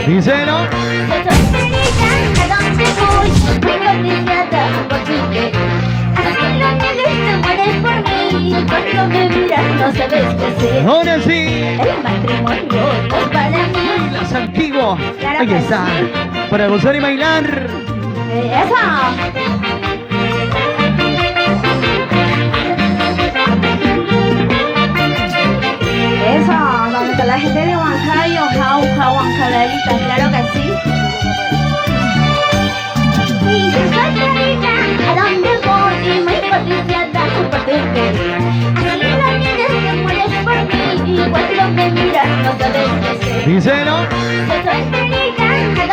Díselo. Yo soy feliz, ¿a dónde voy? Muy codiciada por tu querer. Así lo niegues, te mueres por mí. Cuando me miras no sabes qué hacer. Ahora sí. El matrimonio no es para mí. Las antiguas. Claro Ahí que está. sí. Para gozar y bailar. Eso. Eso, donde está la gente de Huancayo, Jauja, Huancalerita, claro que sí. Y yo soy feliz, ¿a dónde voy? Y muy codiciada por tu querer. Así lo niegues, te mueres por mí. Y cuando me miras no sabes qué hacer. Díselo. Yo soy feliz, ¿a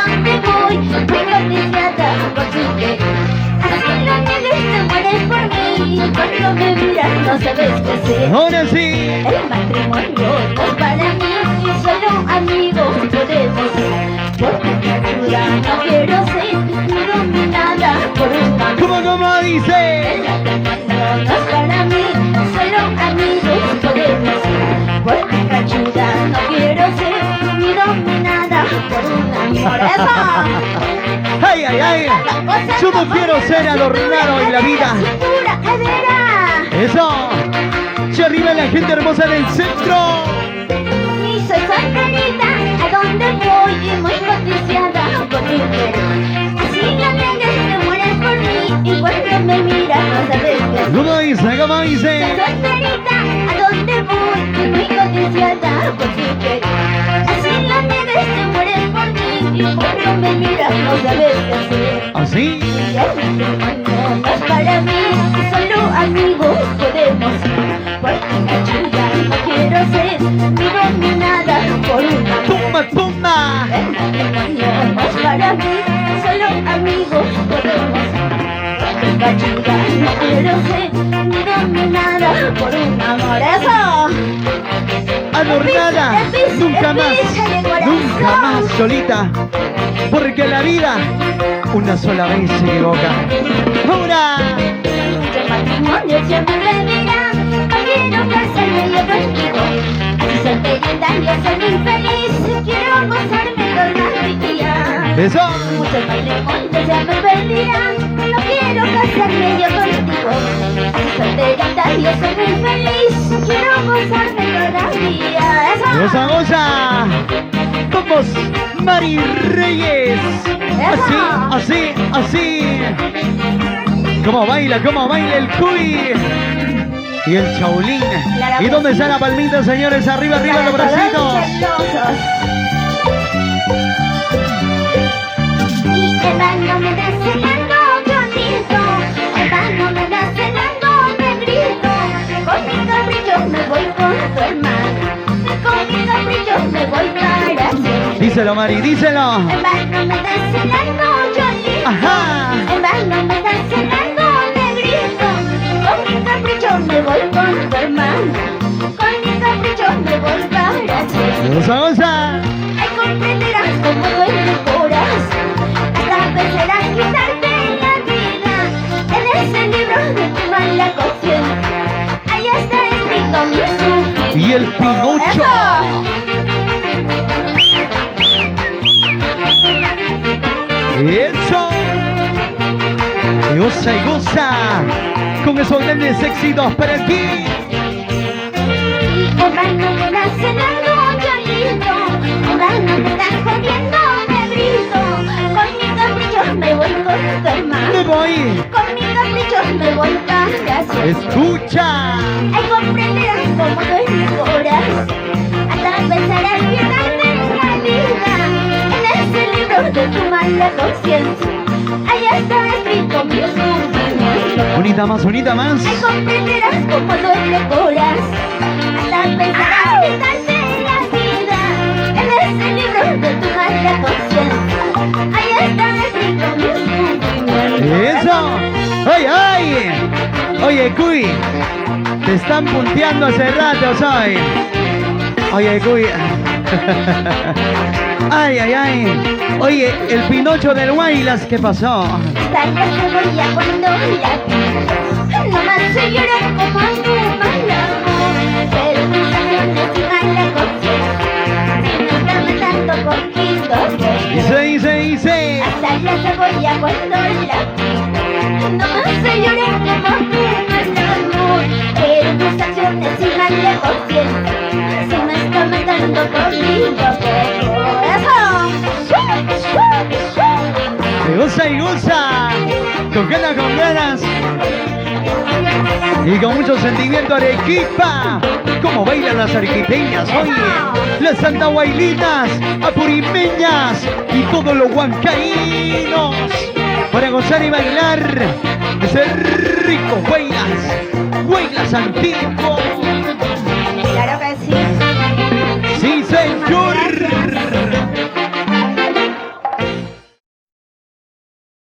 dónde voy? Muy codiciada por tu querer. Así lo niegues, te mueres por mí. Y cuando me miras no sabes qué hacer. Ahora sí. El matrimonio no es para mí, y solo amigos podemos ser. Porque mi ayuda no quiero ser ni dominada por un amor. ¿Cómo dice? El matrimonio no es para mí, solo amigos podemos ser. Porque mi ayuda no quiero ser ni dominada por un amor. ¡Eso! Ay, ay, ay. Yo no quiero ser adornado en la vida. Cintura, cadera. Eso. Y arriba la gente hermosa del centro. Y soy solterita, ¿a dónde voy? Y muy codiciada por tu querer. Así lo niegues, te mueres por mí. Y cuando me miras no sabes qué hacer. ¿Cómo dice? ¿Cómo Soy dice? solterita, ¿a dónde voy? Y muy codiciada por tu querer. Así lo niegues, te mueres por mí. Y cuando me miras no sabes qué hacer. ¿Así? Y el matrimonio no es para mí, solo amigos podemos ser. Porque mi ayuda no quiero ser ni dominada por un amor. ¡Pumba, pumba! El matrimonio no es para mí, solo amigos podemos ser. Porque mi ayuda no quiero ser ni dominada por un amor. ¡Eso! Adornada. Nunca más. de corazón. Nunca más solita. Porque la vida una sola vez se equivoca. ¡Ahora! El matrimonio siempre me dirá, no quiero casarme yo contigo. Así solterita yo soy muy feliz, quiero gozarme toda mi día. ¡Eso! Muchos matrimonios ya me perdirán, no quiero casarme yo contigo. Así solterita yo soy muy feliz, quiero gozarme toda mi vida. ¡Eso! ¡Goza, goza! ¡Vamos, Mari Reyes! Así, así, así. ¿Cómo baila el cuy? Y el chaulín. Claro ¿Y que dónde sí. está la palmita, señores? Arriba, arriba los Para todos bracitos. celosos. Y Eva no me da celando, yo grito. Eva no me da celando, me grito. Con mi capricho me voy con tu hermana. Con mi capricho me voy para hacer. Díselo, Mari, díselo. Eva no me da celando, yo grito. Ajá. Eva no me da celando, me grito. Con mi capricho me voy con tu hermana. Con mi capricho me voy para hacer. Goza, goza. Ay, comprenderás cómo duele el corazón. Hasta empezarás a quitarte la vida. En ese libro de tu mala conciencia, ahí está escrito mi sufrimiento. Y el Pinocho. Eso. Y goza y goza. Con esos grandes éxitos para ti. Y Eva no me da cenando, yo grito. Eva no me da jodiendo, me grito. Con mi capricho me voy con tu hermano. Me voy. Con mi capricho me voy para hacer. Escucha. Ay, comprenderás cómo duele el corazón. Hasta empezarás a quitarte la vida. En ese libro de tu mala conciencia, ahí está escrito mi sufrimiento. Bonita más, bonita más. Ay, comprenderás cómo duele el corazón. Hasta empezarás a quitarte la vida. En ese libro de tu mala conciencia, ahí está escrito mi sufrimiento. Eso. ¡Ay, ay! Oye, Cuy. Te están punteando hace rato, ¿sabes? Oye, Cuy. Ay, ay, ay. Oye, el Pinocho del Guaylas, ¿qué pasó? Salga cebolla cuando la vi. No más se llora como tu mal amor. Pero mis acciones y mala conciencia me están matando poquito. Dice. Hasta la cebolla cuando la vi. No me hace llorar como el amor. Pero tus acciones sí vale por ciento. Si me está matando conmigo, pero eso. Y goza. Con ganas. Y con mucho sentimiento Arequipa. Como bailan las arequipeñas, oye. Las andahuaylinas, apurimeñas y todos los huancaínos. Para gozar y bailar ese rico huaylas antiguo.